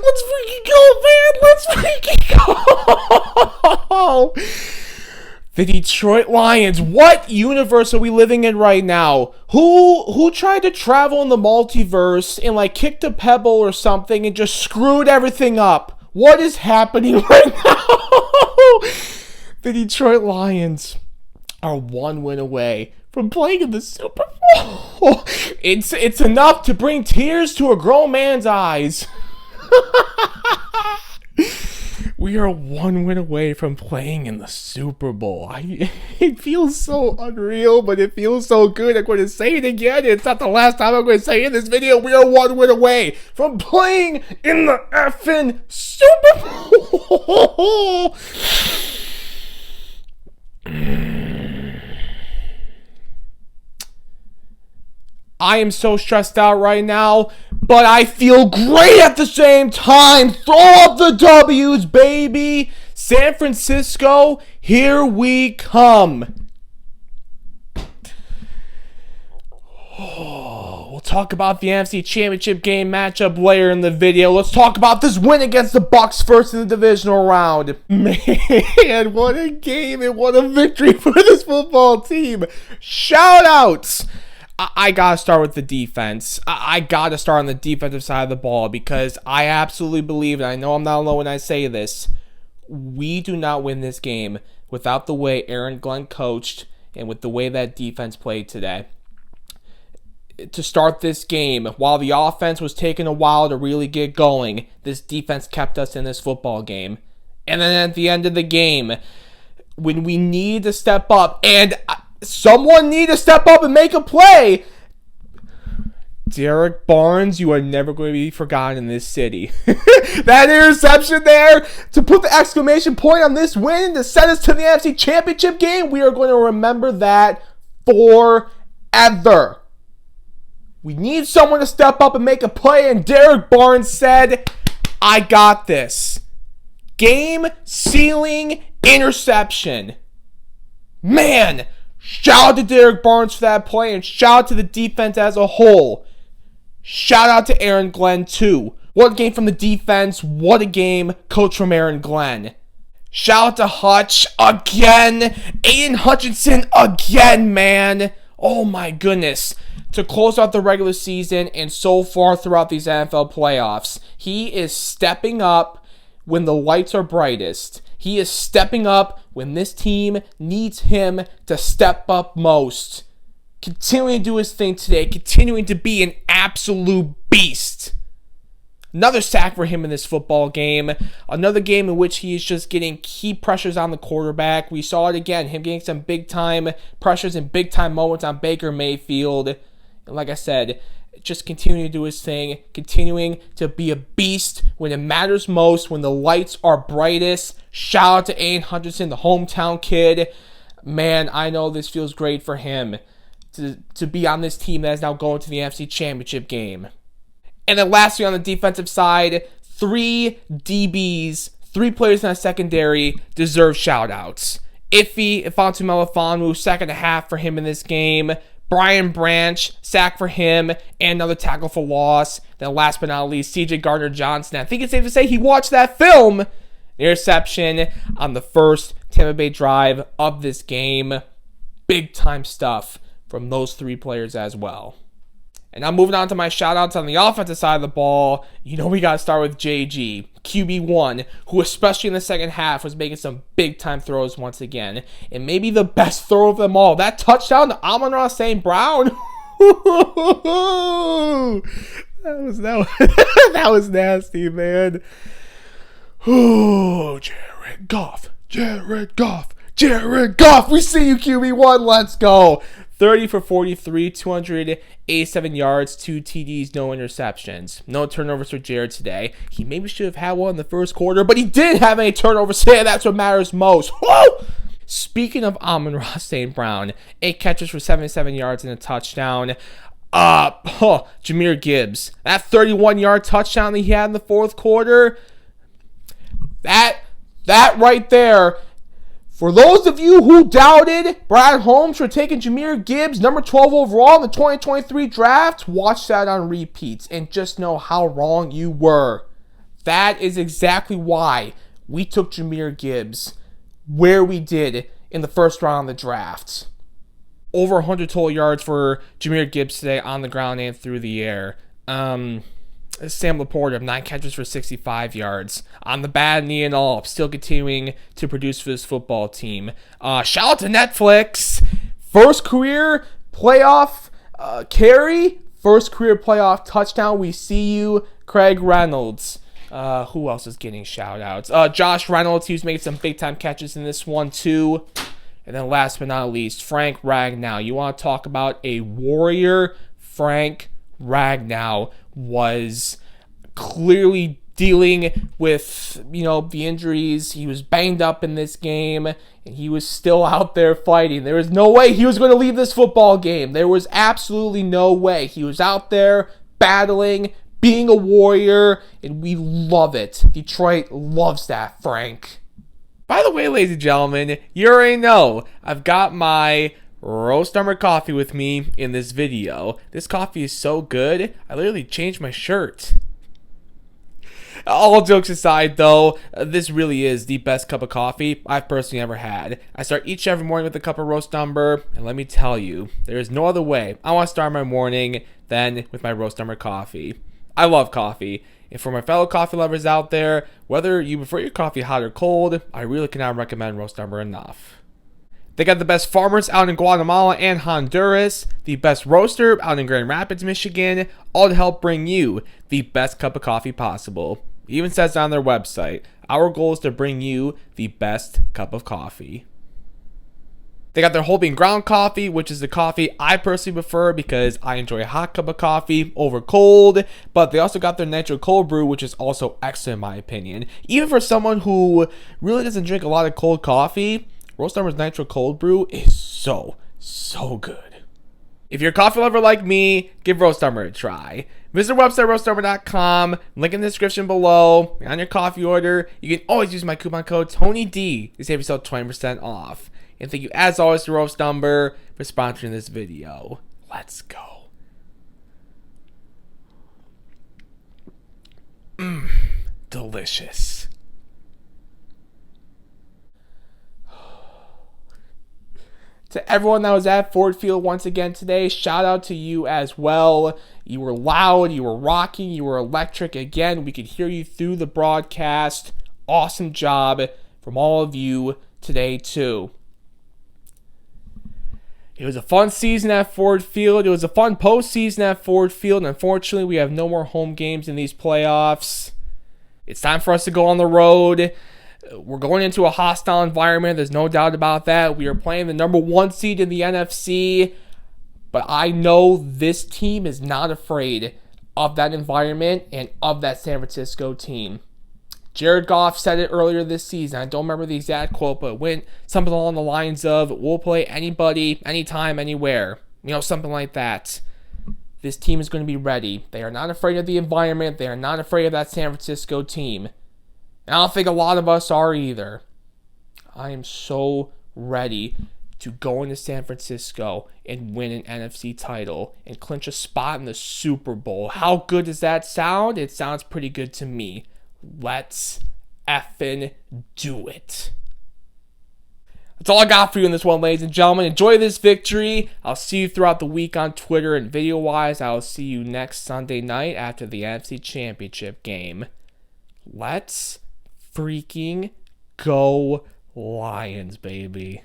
Let's freaking go, man. Let's freaking go. The Detroit Lions. What universe are we living in right now? Who tried to travel in the multiverse and like kicked a pebble or something and just screwed everything up? What is happening right now? The Detroit Lions are one win away from playing in the Super Bowl. It's enough to bring tears to a grown man's eyes. We are one win away from playing in the Super Bowl. It feels so unreal, but it feels so good. I'm going to say it again. It's not the last time I'm going to say it in this video. We are one win away from playing in the effing Super Bowl. I am so stressed out right now, but I feel great at the same time. Throw up the W's, baby. San Francisco, here we come. We'll talk about the NFC Championship game matchup later in the video. Let's talk about this win against the Bucs first in the divisional round. Man, what a game and what a victory for this football team. Shout outs. I gotta start with the defense. I gotta start on the defensive side of the ball because I absolutely believe, and I know I'm not alone when I say this, we do not win this game without the way Aaron Glenn coached and with the way that defense played today. To start this game, while the offense was taking a while to really get going, this defense kept us in this football game. And then at the end of the game, when we need to step up, and someone need to step up and make a play, Derek Barnes, you are never going to be forgotten in this city. That interception there to put the exclamation point on this win to send us to the NFC Championship game, we are going to remember that forever. We need someone to step up and make a play, and Derek Barnes said, I got this. Game-sealing interception. Man, shout out to Derek Barnes for that play, and shout out to the defense as a whole. Shout out to Aaron Glenn, too. What a game from the defense. What a game, coach from Aaron Glenn. Shout out to Hutch again. Aiden Hutchinson again, man. Oh, my goodness. To close out the regular season and so far throughout these NFL playoffs, he is stepping up when the lights are brightest. He is stepping up when this team needs him to step up most. Continuing to do his thing today, continuing to be an absolute beast. Another sack for him in this football game. Another game in which he is just getting key pressures on the quarterback. We saw it again, him getting some big-time pressures and big-time moments on Baker Mayfield. And like I said, just continuing to do his thing, continuing to be a beast when it matters most, when the lights are brightest. Shout out to Aiden Hutchinson, the hometown kid. Man, I know this feels great for him to be on this team that is now going to the NFC Championship game. And then lastly, on the defensive side, 3 DBs, 3 players in that secondary deserve shout-outs. Ify Melifonwu, sack and a half for him in this game. Brian Branch, sack for him, and another tackle for loss. Then last but not least, CJ Gardner-Johnson. I think it's safe to say he watched that film. Interception on the first Tampa Bay drive of this game. Big-time stuff from those 3 players as well. And now moving on to my shout-outs on the offensive side of the ball. You know we got to start with JG, QB1, who especially in the second half was making some big-time throws once again. And maybe the best throw of them all, that touchdown to Amon-Ra St. Brown. That was nasty, man. Oh, Jared Goff. We see you, QB1. Let's go. 30 for 43, 287 yards, 2 TDs, no interceptions. No turnovers for Jared today. He maybe should have had one in the first quarter, but he didn't have any turnovers today. That's what matters most. Woo! Speaking of Amon-Ra St. Brown, 8 catches for 77 yards and a touchdown. Jahmyr Gibbs. That 31-yard touchdown that he had in the fourth quarter, that right there. For those of you who doubted Brad Holmes for taking Jahmyr Gibbs, number 12 overall in the 2023 draft, watch that on repeats and just know how wrong you were. That is exactly why we took Jahmyr Gibbs where we did in the first round of the draft. Over 100 total yards for Jahmyr Gibbs today on the ground and through the air. Sam Laporta, 9 catches for 65 yards. On the bad knee and all, still continuing to produce for this football team. Shout out to Netflix. First career playoff carry. First career playoff touchdown. We see you, Craig Reynolds. Who else is getting shout outs? Josh Reynolds, he was making some big time catches in this one too. And then last but not least, Frank Ragnow. You want to talk about a warrior? Frank Ragnow was clearly dealing with, the injuries. He was banged up in this game, and he was still out there fighting. There was no way he was going to leave this football game. There was absolutely no way. He was out there battling, being a warrior, and we love it. Detroit loves that, Frank. By the way, ladies and gentlemen, you already know I've got my roast number coffee with me in this video. This coffee is so good, I literally changed my shirt. All jokes aside, though, this really is the best cup of coffee I've personally ever had. I start each every morning with a cup of roast number, and let me tell you, there is no other way I want to start my morning than with my roast number coffee. I love coffee. And for my fellow coffee lovers out there, whether you prefer your coffee hot or cold, I really cannot recommend roast number enough. They got the best farmers out in Guatemala and Honduras, the best roaster out in Grand Rapids, Michigan, all to help bring you the best cup of coffee possible. It even says on their website, our goal is to bring you the best cup of coffee. They got their whole bean ground coffee, which is the coffee I personally prefer because I enjoy a hot cup of coffee over cold. But they also got their nitro cold brew, which is also excellent in my opinion. Even for someone who really doesn't drink a lot of cold coffee, Roast Number's nitro cold brew is so good. If you're a coffee lover like me, give Roast Number a try. Visit our website, roastnumber.com. Link in the description below. On your coffee order, you can always use my coupon code TonyD to save yourself 20% off. And thank you, as always, to Roast Number for sponsoring this video. Let's go. Delicious. To everyone that was at Ford Field once again today, shout out to you as well. You were loud, you were rocking, you were electric. Again, we could hear you through the broadcast. Awesome job from all of you today, too. It was a fun season at Ford Field. It was a fun postseason at Ford Field. Unfortunately, we have no more home games in these playoffs. It's time for us to go on the road. We're going into a hostile environment. There's no doubt about that. We are playing the number 1 seed in the NFC. But I know this team is not afraid of that environment and of that San Francisco team. Jared Goff said it earlier this season. I don't remember the exact quote, but it went something along the lines of, we'll play anybody, anytime, anywhere. Something like that. This team is going to be ready. They are not afraid of the environment. They are not afraid of that San Francisco team. And I don't think a lot of us are either. I am so ready to go into San Francisco and win an NFC title and clinch a spot in the Super Bowl. How good does that sound? It sounds pretty good to me. Let's effing do it. That's all I got for you in this one, ladies and gentlemen. Enjoy this victory. I'll see you throughout the week on Twitter and video-wise. I'll see you next Sunday night after the NFC Championship game. Let's freaking go Lions, baby.